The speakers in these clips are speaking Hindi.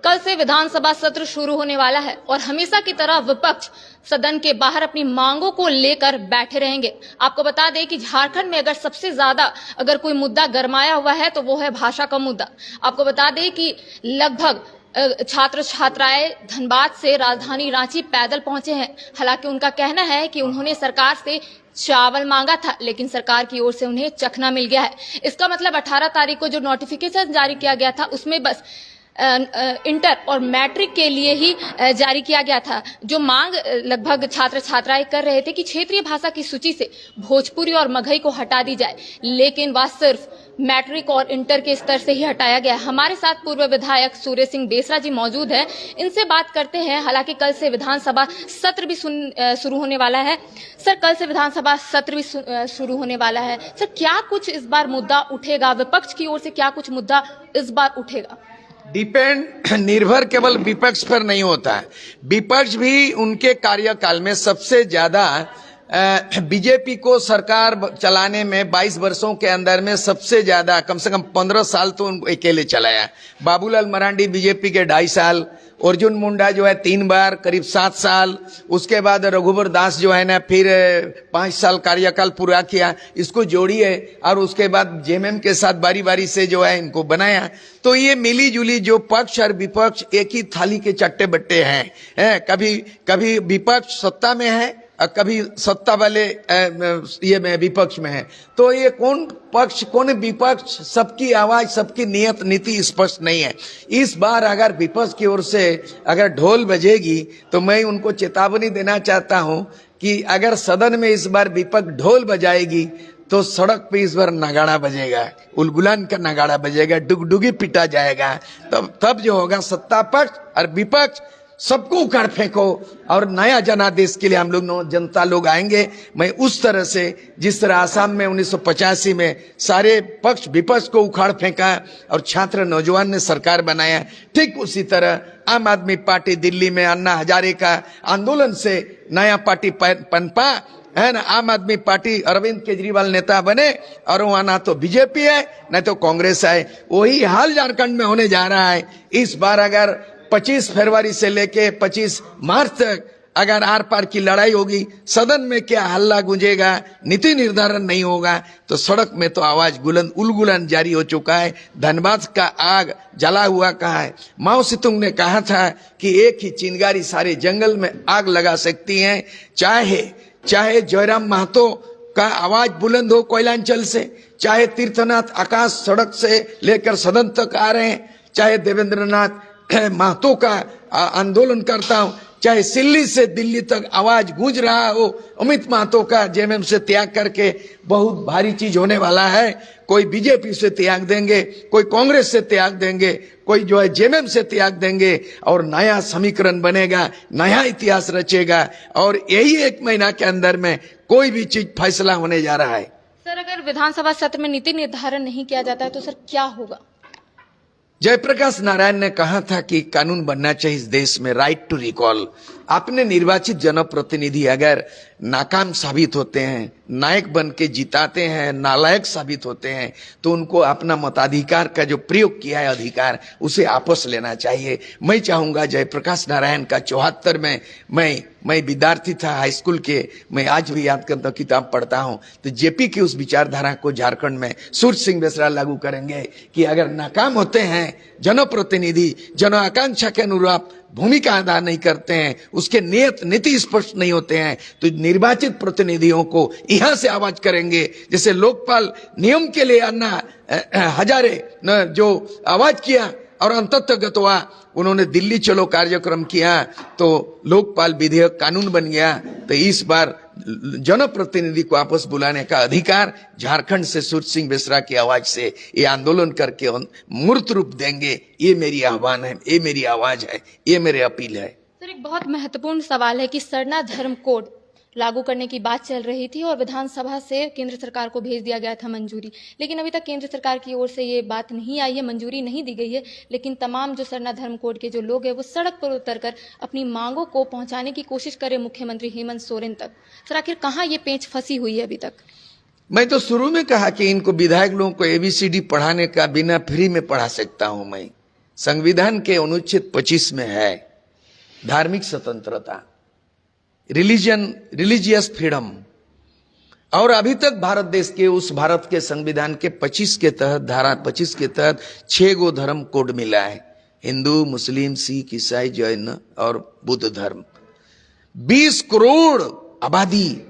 कल से विधानसभा सत्र शुरू होने वाला है और हमेशा की तरह विपक्ष सदन के बाहर अपनी मांगों को लेकर बैठे रहेंगे। आपको बता दें कि झारखंड में अगर सबसे ज्यादा अगर कोई मुद्दा गरमाया हुआ है तो वो है भाषा का मुद्दा। आपको बता दें कि लगभग छात्र छात्राएं धनबाद से राजधानी रांची पैदल पहुंचे हैं। हालांकि उनका कहना है कि उन्होंने सरकार से चावल मांगा था, लेकिन सरकार की ओर से उन्हें चखना मिल गया है। इसका मतलब 18 तारीख को जो नोटिफिकेशन जारी किया गया था उसमें बस इंटर और मैट्रिक के लिए ही जारी किया गया था। जो मांग लगभग छात्र छात्राएं कर रहे थे कि क्षेत्रीय भाषा की सूची से भोजपुरी और मगही को हटा दी जाए, लेकिन वह सिर्फ मैट्रिक और इंटर के स्तर से ही हटाया गया। हमारे साथ पूर्व विधायक सूर्य सिंह बेसरा जी मौजूद हैं, इनसे बात करते हैं। हालांकि कल से विधानसभा सत्र भी शुरू होने वाला है। सर, कल से विधानसभा सत्र भी शुरू होने वाला है। सर, क्या कुछ इस बार मुद्दा उठेगा? विपक्ष की ओर से क्या कुछ मुद्दा इस बार उठेगा? डिपेंड निर्भर केवल विपक्ष पर नहीं होता है। विपक्ष भी उनके कार्यकाल में सबसे ज्यादा बीजेपी को सरकार चलाने में 22 वर्षों के अंदर में सबसे ज्यादा कम से कम 15 साल तो उनको अकेले चलाया। बाबूलाल मरांडी बीजेपी के 2.5 साल, अर्जुन मुंडा जो है 3 बार करीब 7 साल, उसके बाद रघुबर दास जो है ना फिर 5 साल कार्यकाल पूरा किया। इसको जोड़िए और उसके बाद जेएमएम के साथ बारी बारी से जो है इनको बनाया। तो ये मिली जुली जो पक्ष और विपक्ष एक ही थाली के चट्टे बट्टे हैं। कभी विपक्ष सत्ता में है और कभी सत्ता वाले ये में विपक्ष में है। तो ये कौन पक्ष कौन विपक्ष, सबकी आवाज सबकी नियत नीति स्पष्ट नहीं है। इस बार अगर विपक्ष की ओर से अगर ढोल बजेगी तो मैं उनको चेतावनी देना चाहता हूं कि अगर सदन में इस बार विपक्ष ढोल बजाएगी तो सड़क पे इस बार नगाड़ा बजेगा, उलगुलान का नगाड़ा बजेगा, डुगडुगी पिटा जाएगा। तब जो होगा सत्ता पक्ष और विपक्ष सबको उखाड़ फेंको और नया जनादेश के लिए हम लोग जनता लोग आएंगे। मैं उस तरह से जिस तरह आसाम में 1985 में सारे पक्ष विपक्ष को उखाड़ फेंका और छात्र नौजवान ने सरकार बनाया, ठीक उसी तरह आम आदमी पार्टी दिल्ली में अन्ना हजारे का आंदोलन से नया पार्टी पनपा है ना। आम आदमी पार्टी अरविंद केजरीवाल नेता बने और वहां ना तो बीजेपी है न तो कांग्रेस है। वही हाल झारखंड में होने जा रहा है। इस बार अगर 25 फरवरी से लेके 25 मार्च तक अगर आर पार की लड़ाई होगी, सदन में क्या हल्ला गूंजेगा, नीति निर्धारण नहीं होगा, तो सड़क में तो आवाज उलगुलन जारी हो चुका है। धनबाद का आग जला हुआ कहाँ है? माओ सितुंग ने कहा था कि एक ही चिंगारी सारे जंगल में आग लगा सकती है। चाहे जयराम महतो का आवाज बुलंद हो कोयलांचल से, चाहे तीर्थनाथ आकाश सड़क से लेकर सदन तक आ रहे हैं, चाहे देवेंद्रनाथ महतो का आंदोलन करता हूं, चाहे सिल्ली से दिल्ली तक आवाज गूंज रहा हो, अमित महतो का जेएमएम से त्याग करके बहुत भारी चीज होने वाला है। कोई बीजेपी से त्याग देंगे, कोई कांग्रेस से त्याग देंगे, कोई जो है जेएमएम से त्याग देंगे और नया समीकरण बनेगा, नया इतिहास रचेगा और यही 1 महीना के अंदर में कोई भी चीज फैसला होने जा रहा है। सर, अगर विधानसभा सत्र में नीति निर्धारण नहीं किया जाता है तो सर क्या होगा? जयप्रकाश नारायण ने कहा था कि कानून बनना चाहिए इस देश में, राइट टू रिकॉल। अपने निर्वाचित जनप्रतिनिधि अगर नाकाम साबित होते हैं, नायक बन के जिताते हैं, नालायक साबित होते हैं, तो उनको अपना मताधिकार का जो प्रयोग किया है अधिकार, उसे वापस लेना चाहिए। मैं चाहूंगा जयप्रकाश नारायण का 74 में मैं विद्यार्थी था हाई स्कूल के, मैं आज भी याद करता हूँ, किताब पढ़ता हूँ, तो जेपी की उस विचारधारा को झारखंड में सूर्य सिंह बेसरा लागू करेंगे कि अगर नाकाम होते हैं जनप्रतिनिधि, जन आकांक्षा के अनुरूप भूमिका अदा नहीं करते हैं, उसके नियत नीति स्पष्ट नहीं होते हैं, तो निर्वाचित प्रतिनिधियों को यहां से आवाज करेंगे। जैसे लोकपाल नियम के लिए अन्ना हजारे जो आवाज किया और अंततः हुआ, उन्होंने दिल्ली चलो कार्यक्रम किया तो लोकपाल विधेयक कानून बन गया। तो इस बार जनप्रतिनिधि को वापस बुलाने का अधिकार झारखंड से सूर्य सिंह बेसरा की आवाज से ये आंदोलन करके मूर्त रूप देंगे। ये मेरी आह्वान है, ये मेरी आवाज है, ये मेरी अपील है। सर, एक बहुत महत्वपूर्ण सवाल है कि सरना धर्म कोड लागू करने की बात चल रही थी और विधानसभा से केंद्र सरकार को भेज दिया गया था मंजूरी, लेकिन अभी तक केंद्र सरकार की ओर से ये बात नहीं आई है, मंजूरी नहीं दी गई है। लेकिन तमाम जो सरना धर्म कोड के जो लोग हैं वो सड़क पर उतरकर अपनी मांगों को पहुंचाने की कोशिश कर रहे मुख्यमंत्री हेमंत सोरेन तक। सर, आखिर कहाँ ये पेंच फंसी हुई है अभी तक? मैं तो शुरू में कहा कि इनको विधायक लोगों को ABCD पढ़ाने का बिना फ्री में पढ़ा सकता हूं मैं। संविधान के अनुच्छेद 25 में है धार्मिक स्वतंत्रता, रिलीजियस फ्रीडम। और अभी तक भारत देश के उस भारत के संविधान के 25 के तहत, धारा 25 के तहत 6 गो धर्म कोड मिला है, हिंदू, मुस्लिम, सिख, ईसाई, जैन और बुद्ध धर्म। 20 करोड़ आबादी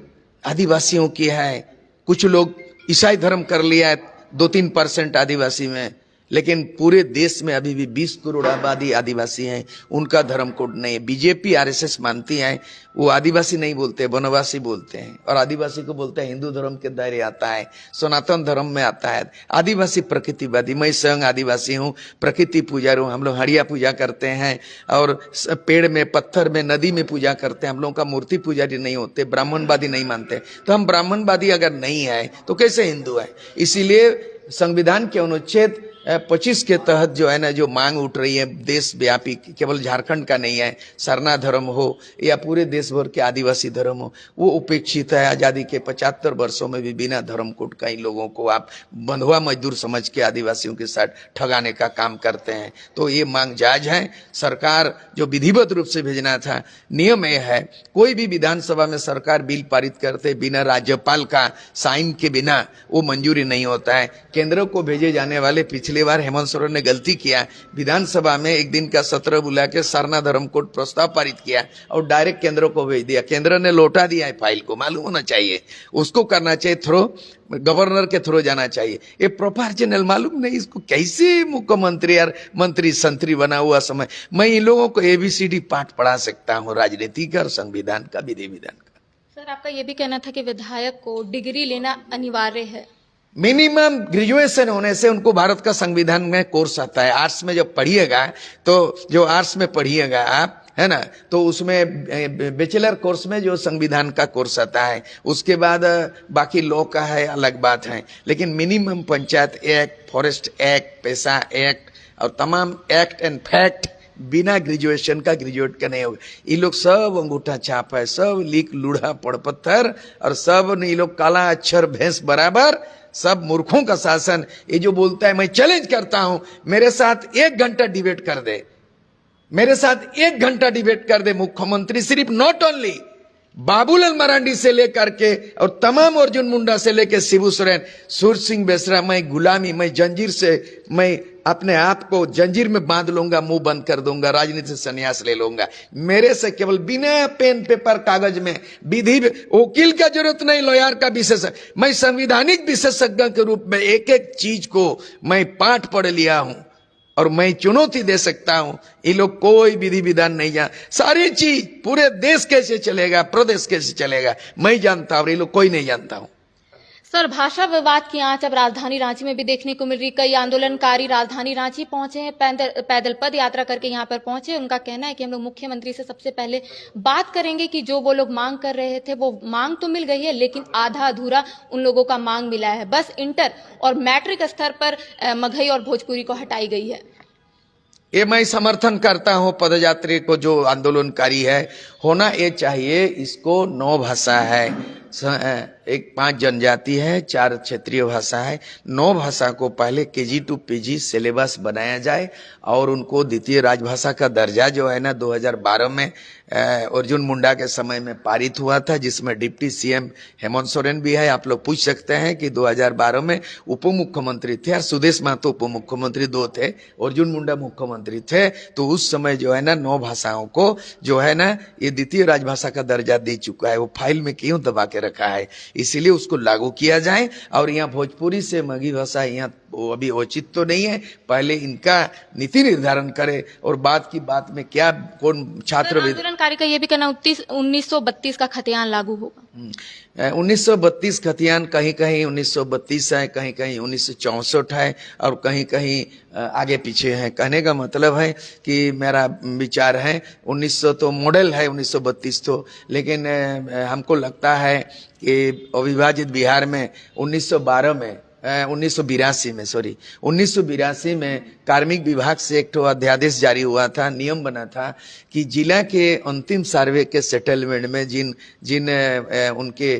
आदिवासियों की है। कुछ लोग ईसाई धर्म कर लिया है, 2-3% आदिवासी में, लेकिन पूरे देश में अभी भी 20 करोड़ आबादी आदिवासी हैं, उनका धर्म कोड नहीं है। बीजेपी आरएसएस मानती है, वो आदिवासी नहीं बोलते, वनवासी बोलते हैं, और आदिवासी को बोलते हैं हिंदू धर्म के दायरे आता है, सनातन धर्म में आता है। आदिवासी प्रकृतिवादी, मैं स्वयं आदिवासी हूँ, प्रकृति पुजारी हूँ। हम लोग हड़िया पूजा करते हैं और पेड़ में, पत्थर में, नदी में पूजा करते हैं। हम लोगों का मूर्ति पुजारी नहीं होते, ब्राह्मणवादी नहीं मानते। तो हम ब्राह्मणवादी अगर नहीं है तो कैसे हिंदू है? इसीलिए संविधान के अनुच्छेद 25 के तहत जो है ना, जो मांग उठ रही है देशव्यापी, केवल झारखंड का नहीं है, सरना धर्म हो या पूरे देश भर के आदिवासी धर्म हो, वो उपेक्षित है। आजादी के 75 वर्षों में भी बिना धर्म कोड का इन लोगों को आप बंधुआ मजदूर समझ के आदिवासियों के साथ ठगाने का काम करते हैं। तो ये मांग जायज है। सरकार जो विधिवत रूप से भेजना था, नियम यह है, कोई भी विधानसभा में सरकार बिल पारित करते बिना राज्यपाल का साइन के बिना वो मंजूरी नहीं होता है। केंद्र को भेजे जाने वाले, पिछले बार हेमंत सोरेन ने गलती किया, विधानसभा में एक दिन का सत्र बुला के सरना धर्म कोड प्रस्ताव पारित किया और डायरेक्ट केंद्र को भेज दिया। केंद्र ने लौटा दिया है फाइल को, मालूम होना चाहिए। उसको करना चाहिए थ्रो, गवर्नर के थ्रू जाना चाहिए। ये प्रोपोर्शनल मालूम नहीं इसको, कैसे मुख्यमंत्री और मंत्री संतरी बना हुआ समय। मैं इन लोगों को ABCD पाठ पढ़ा सकता हूँ, राजनीति का और संविधान का, विधि विधान का। सर, आपका ये भी कहना था कि विधायक को डिग्री लेना अनिवार्य है। मिनिमम ग्रेजुएशन होने से उनको भारत का संविधान में कोर्स आता है। आर्ट्स में जब पढ़िएगा, तो जो आर्ट्स में पढ़िएगा आप, है ना, तो उसमें बैचलर कोर्स में जो संविधान का कोर्स आता है, उसके बाद बाकी लॉ का है, अलग बात है। लेकिन minimum panchayat act, forest act, पैसा एक्ट और तमाम एक्ट एंड फैक्ट बिना ग्रेजुएशन का, ग्रेजुएट का नहीं होगा। ये लोग सब अंगूठा छाप है, सब लीक लूढ़ा पड़ पत्थर, और सब ये लोग काला अक्षर भैंस बराबर, सब मूर्खों का शासन। ये जो बोलता है, मैं चैलेंज करता हूं, मेरे साथ 1 घंटा डिबेट कर दे, मेरे साथ 1 घंटा डिबेट कर दे मुख्यमंत्री, सिर्फ नॉट ओनली बाबूलाल मरांडी से लेकर के और तमाम अर्जुन मुंडा से लेकर शिबू सोरेन, सूरज सिंह बेसरा, मैं गुलामी, मैं जंजीर से, मैं अपने आप को जंजीर में बांध लूंगा, मुंह बंद कर दूंगा, राजनीति से संन्यास ले लूंगा। मेरे से केवल बिना पेन पेपर कागज में, विधि वकील का जरूरत नहीं, लॉयर का विशेषज्ञ, मैं संवैधानिक विशेषज्ञ के रूप में एक एक चीज को मैं पाठ पढ़ लिया हूं और मैं चुनौती दे सकता हूं। ये लोग कोई विधि विधान नहीं जान, सारी चीज पूरे देश कैसे चलेगा, प्रदेश कैसे चलेगा, मैं जानता हूं, ये लोग कोई नहीं जानता हूं। सर, भाषा विवाद की आंच अब राजधानी रांची में भी देखने को मिल रही। कई आंदोलनकारी राजधानी रांची पहुंचे हैं, पैदल पद यात्रा करके यहाँ पर पहुंचे। उनका कहना है कि हम लोग मुख्यमंत्री से सबसे पहले बात करेंगे कि जो वो लोग मांग कर रहे थे, वो मांग तो मिल गई है, लेकिन आधा अधूरा उन लोगों का मांग मिला है। बस इंटर और मैट्रिक स्तर पर मगही और भोजपुरी को हटाई गई है। ये मैं समर्थन करता हूं। पदयात्री को जो आंदोलनकारी है, होना ये चाहिए। इसको 9 भाषा है, 5 जनजाति है, 4 क्षेत्रीय भाषा है। 9 भाषा को पहले KG to PG सिलेबस बनाया जाए और उनको द्वितीय राजभाषा का दर्जा जो है ना 2012 में अर्जुन मुंडा के समय में पारित हुआ था, जिसमें डिप्टी CM हेमंत सोरेन भी है। आप लोग पूछ सकते हैं कि 2012 में उप मुख्यमंत्री थे और सुदेश महतो उप मुख्यमंत्री 2 थे, अर्जुन मुंडा मुख्यमंत्री थे। तो उस समय जो है ना 9 भाषाओं को जो है ना ये द्वितीय राजभाषा का दर्जा दे चुका है। वो फाइल में क्यों दबा के रखा है, इसीलिए उसको लागू किया जाए। और यहाँ भोजपुरी से मगही भाषा यहाँ वो अभी उचित तो नहीं है, पहले इनका नीति निर्धारण करे और बात की बात में क्या कौन छात्र आंदोलनकारी का ये भी कहना 1932 का खतियान लागू होगा। 1932 खतियान कहीं कहीं 1932 है, कहीं कहीं 1964 है और कहीं कहीं आगे पीछे है। कहने का मतलब है कि मेरा विचार है 1900 तो मॉडल है 1932 तो, लेकिन हमको लगता है कि अविभाजित बिहार में 1982 में 1982 में कार्मिक विभाग से एक अध्यादेश जारी हुआ था, नियम बना था कि जिला के अंतिम सर्वे के सेटलमेंट में जिन उनके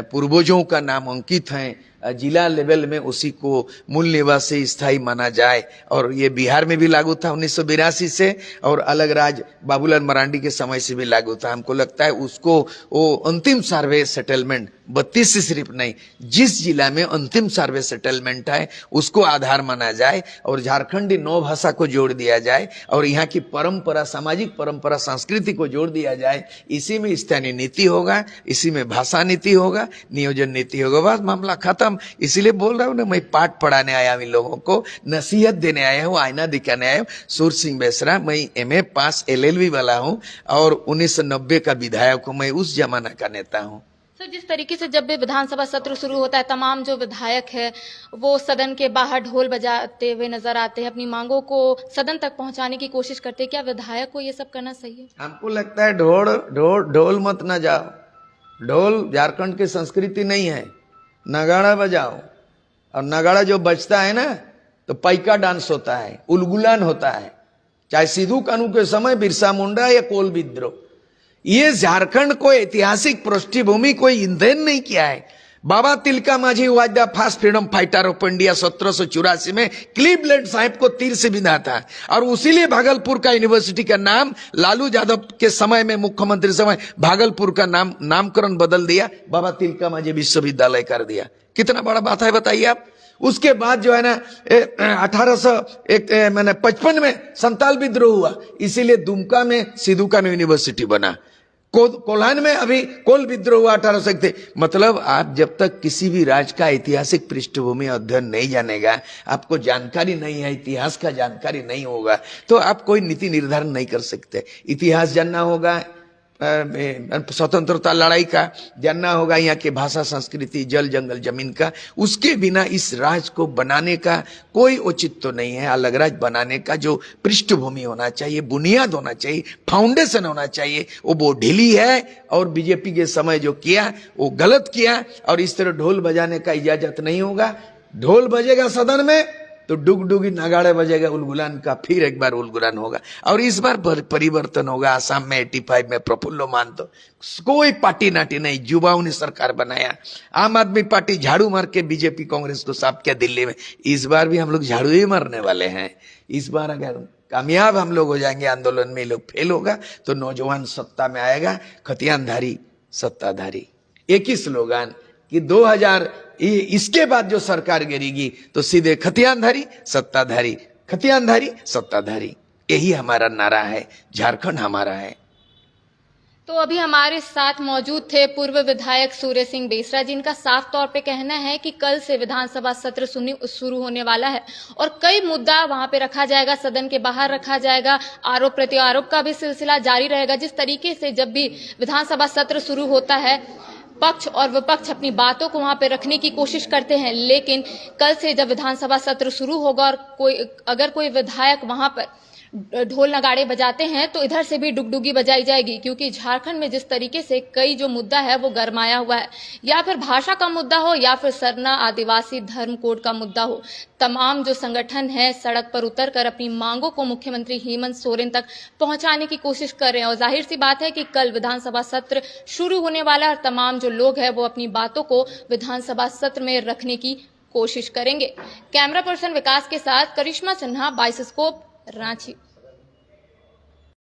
पूर्वजों का नाम अंकित हैं जिला लेवल में उसी को मूल निवासी स्थायी माना जाए। और ये बिहार में भी लागू था 1982 से, और अलग राज बाबूलाल मरांडी के समय से भी लागू था। हमको लगता है उसको वो अंतिम सर्वे सेटलमेंट 32 से सिर्फ नहीं, जिस जिला में अंतिम सर्वे सेटलमेंट है उसको आधार माना जाए और झारखंडी नौ भाषा को जोड़ दिया जाए और यहाँ की परंपरा, सामाजिक परंपरा, संस्कृति को जोड़ दिया जाए। इसी में स्थानीय नीति होगा, इसी में भाषा नीति होगा, नियोजन नीति होगा, बस मामला खत्म। इसीलिए बोल रहा हूँ ना, मैं पाठ पढ़ाने आया हूँ इन लोगों को, नसीहत देने आया हूँ, आईना दिखाने आया हूँ। सूर सिंह बेसरा, मैं MA पास LLB वाला हूँ और 1990 का विधायक हूँ। मैं उस जमाना का नेता हूँ। सर, जिस तरीके से जब भी विधानसभा सत्र शुरू होता है, तमाम जो विधायक है वो सदन के बाहर ढोल बजाते हुए नजर आते हैं, अपनी मांगों को सदन तक पहुंचाने की कोशिश करते हैं। क्या विधायक को ये सब करना सही है? हमको लगता है ढोल मत ना जाओ। ढोल झारखंड की संस्कृति नहीं है। नगाड़ा बजाओ, और नगाड़ा जो बजता है ना तो पैका डांस होता है, उलगुलान होता है, चाहे सिद्धू कानू के समय, बिरसा मुंडा या कोल विद्रोह। ये झारखंड को ऐतिहासिक पृष्ठभूमि कोई ईंधन नहीं किया है। बाबा तिलका माझी was the fast freedom fighter of India 1784 में क्लीवलैंड साहिब को तीर से बिंधा था, और उसीलिए भागलपुर का यूनिवर्सिटी का नाम लालू यादव के समय में, मुख्यमंत्री समय, भागलपुर का नामकरण बदल दिया, बाबा तिलका माझी विश्वविद्यालय कर दिया। कितना बड़ा बात है बताइए आप। उसके बाद जो है ना 1855 में संताल विद्रोह हुआ, इसीलिए दुमका में सिद्धू कानू यूनिवर्सिटी बना। कोल्हान में अभी कोल विद्रोह हुआ 1801। मतलब आप जब तक किसी भी राज्य का ऐतिहासिक पृष्ठभूमि अध्ययन नहीं जानेगा, आपको जानकारी नहीं है, इतिहास का जानकारी नहीं होगा, तो आप कोई नीति निर्धारण नहीं कर सकते। इतिहास जानना होगा, स्वतंत्रता लड़ाई का जानना होगा, यहाँ के भाषा, संस्कृति, जल जंगल जमीन का। उसके बिना इस राज्य को बनाने का कोई औचित्य तो नहीं है। अलग राज्य बनाने का जो पृष्ठभूमि होना चाहिए, बुनियाद होना चाहिए, फाउंडेशन होना चाहिए, वो बहुत ढीली है। और बीजेपी के समय जो किया वो गलत किया, और इस तरह ढोल बजाने का इजाजत नहीं होगा। ढोल बजेगा सदन में तो डुगडुगी नगाड़े बजेगा उलगुलान का, फिर एक बार उलगुलान होगा, और इस बार परिवर्तन होगा। आसाम में 85 में प्रफुल्लो मानतो, कोई पार्टी नाटी नहीं, युवाओं ने सरकार बनाया। आम आदमी पार्टी झाड़ू मार के बीजेपी कांग्रेस को साफ किया दिल्ली में। इस बार भी हम लोग झाड़ू ही मारने वाले हैं। इस बार अगर कामयाब हम लोग हो जाएंगे आंदोलन में, लोग फेल होगा तो नौजवान सत्ता में आएगा, खतियानधारी सत्ताधारी। एक ही स्लोगन कि 2000 इसके बाद जो सरकार गिरेगी तो सीधे खतियानधारी सत्ताधारी, खतियानधारी सत्ताधारी, यही हमारा नारा है। झारखंड हमारा है। तो अभी हमारे साथ मौजूद थे पूर्व विधायक सूर्य सिंह बेसरा, जिनका साफ तौर पे कहना है कि कल से विधानसभा सत्र शुरू होने वाला है और कई मुद्दा वहां पे रखा जाएगा, सदन के बाहर रखा जाएगा, आरोप प्रत्यारोप का भी सिलसिला जारी रहेगा। जिस तरीके से जब भी विधानसभा सत्र शुरू होता है, पक्ष और विपक्ष अपनी बातों को वहां पे रखने की कोशिश करते हैं, लेकिन कल से जब विधानसभा सत्र शुरू होगा और अगर कोई विधायक वहां पर ढोल नगाड़े बजाते हैं तो इधर से भी डुगडुगी बजाई जाएगी, क्योंकि झारखंड में जिस तरीके से कई जो मुद्दा है वो गरमाया हुआ है, या फिर भाषा का मुद्दा हो या फिर सरना आदिवासी धर्म कोड का मुद्दा हो, तमाम जो संगठन है सड़क पर उतरकर अपनी मांगों को मुख्यमंत्री हेमंत सोरेन तक पहुंचाने की कोशिश कर रहे हैं। और जाहिर सी बात है कि कल विधानसभा सत्र शुरू होने वाला है और तमाम जो लोग हैं वो अपनी बातों को विधानसभा सत्र में रखने की कोशिश करेंगे। कैमरा पर्सन विकास के साथ करिश्मा सिन्हा, बाइस्कोप, रांची।